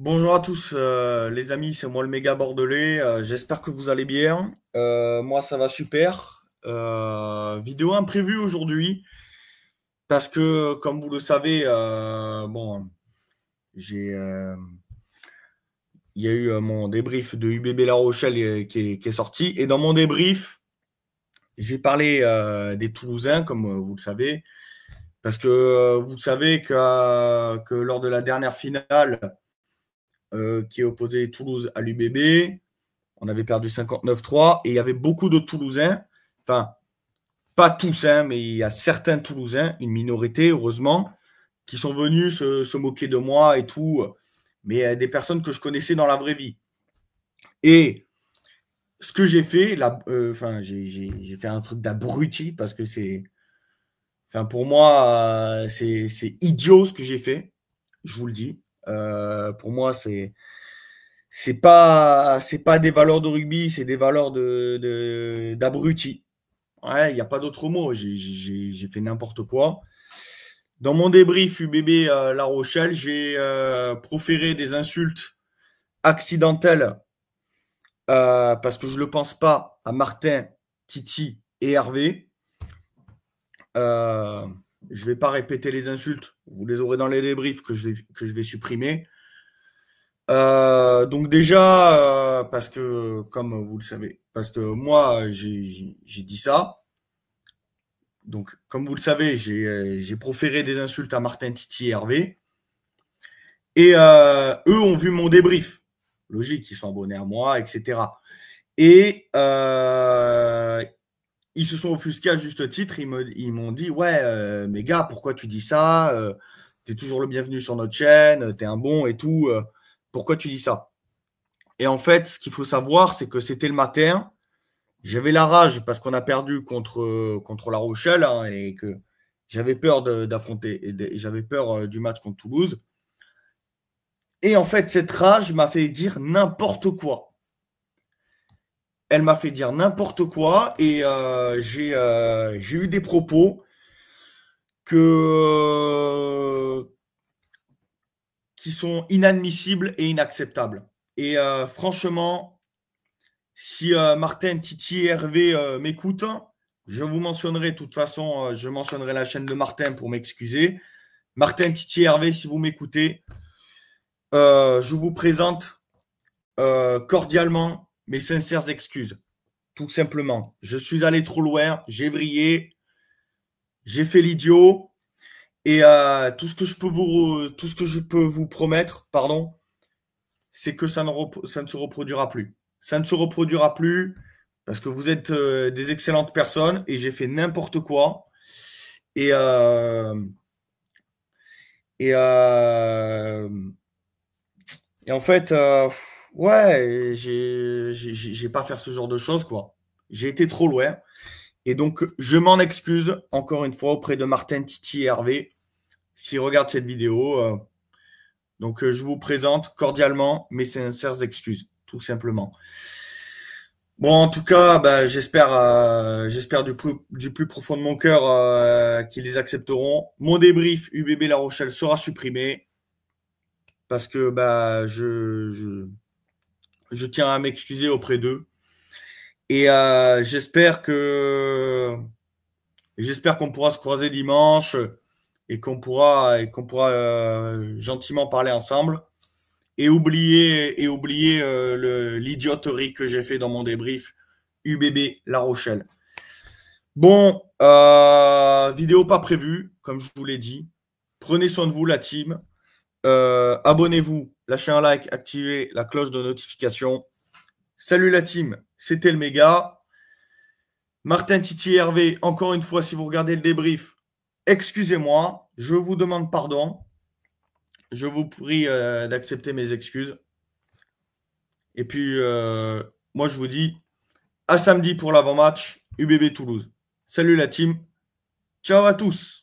Bonjour à tous, les amis, c'est moi le méga bordelais. J'espère que vous allez bien. Moi, ça va super. Vidéo imprévue aujourd'hui parce que, comme vous le savez, j'ai, il y a eu mon débrief de UBB La Rochelle qui est sorti. Et dans mon débrief, j'ai parlé des Toulousains, comme vous le savez, parce que vous savez que lors de la dernière finale qui opposait Toulouse à l'UBB, on avait perdu 59-3 et il y avait beaucoup de Toulousains, enfin, pas tous, hein, mais il y a certains Toulousains, une minorité, heureusement, qui sont venus se moquer de moi et tout, mais des personnes que je connaissais dans la vraie vie. Et ce que j'ai fait, là, j'ai fait un truc d'abruti parce que pour moi, c'est idiot ce que j'ai fait, je vous le dis. Pour moi, c'est pas des valeurs de rugby, c'est des valeurs d'abruti. Ouais, il n'y a pas d'autre mot. J'ai fait n'importe quoi. Dans mon débrief UBB La Rochelle, j'ai proféré des insultes accidentelles parce que je ne le pense pas à Martin, Titi et Hervé. Euh, je ne vais pas répéter les insultes. Vous les aurez dans les débriefs que je vais supprimer. Donc déjà, parce que, comme vous le savez, parce que moi, j'ai dit ça. Donc, comme vous le savez, j'ai proféré des insultes à Martin, Titi et Hervé. Et eux ont vu mon débrief. Logique, ils sont abonnés à moi, etc. Et ils se sont offusqués à juste titre. Ils m'ont dit, ouais, mais gars, pourquoi tu dis ça? T'es toujours le bienvenu sur notre chaîne, t'es un bon et tout. Pourquoi tu dis ça? Et en fait, ce qu'il faut savoir, c'est que c'était le matin. J'avais la rage parce qu'on a perdu contre La Rochelle, hein, et que j'avais peur d'affronter, et j'avais peur du match contre Toulouse. Et en fait, cette rage m'a fait dire n'importe quoi. Elle m'a fait dire n'importe quoi et j'ai eu des propos que, qui sont inadmissibles et inacceptables. Et franchement, si Martin, Titi et Hervé m'écoutent, je vous mentionnerai, de toute façon, je mentionnerai la chaîne de Martin pour m'excuser. Martin, Titi et Hervé, si vous m'écoutez, je vous présente cordialement mes sincères excuses. Tout simplement. Je suis allé trop loin, j'ai vrillé, j'ai fait l'idiot, et tout ce que je peux vous promettre, pardon, c'est que ça ne se reproduira plus. Ça ne se reproduira plus parce que vous êtes des excellentes personnes et j'ai fait n'importe quoi. Et, euh, et, euh, et en fait, ouais, j'ai pas à faire ce genre de choses, quoi. J'ai été trop loin. Et donc, je m'en excuse encore une fois auprès de Martin, Titi et Hervé s'ils regardent cette vidéo. Donc, je vous présente cordialement mes sincères excuses, tout simplement. Bon, en tout cas, bah, j'espère du plus profond de mon cœur qu'ils les accepteront. Mon débrief UBB La Rochelle sera supprimé parce que bah, je tiens à m'excuser auprès d'eux. Et j'espère qu'on pourra se croiser dimanche et qu'on pourra gentiment parler ensemble et oublier l'idioterie que j'ai fait dans mon débrief UBB La Rochelle. Bon, vidéo pas prévue, comme je vous l'ai dit. Prenez soin de vous, la team. Abonnez-vous, lâchez un like, activez la cloche de notification. Salut la team, c'était le méga. Martin, Titi, Hervé, encore une fois, si vous regardez le débrief, excusez-moi, je vous demande pardon. Je vous prie d'accepter mes excuses. Et puis, moi, je vous dis à samedi pour l'avant-match UBB Toulouse. Salut la team. Ciao à tous.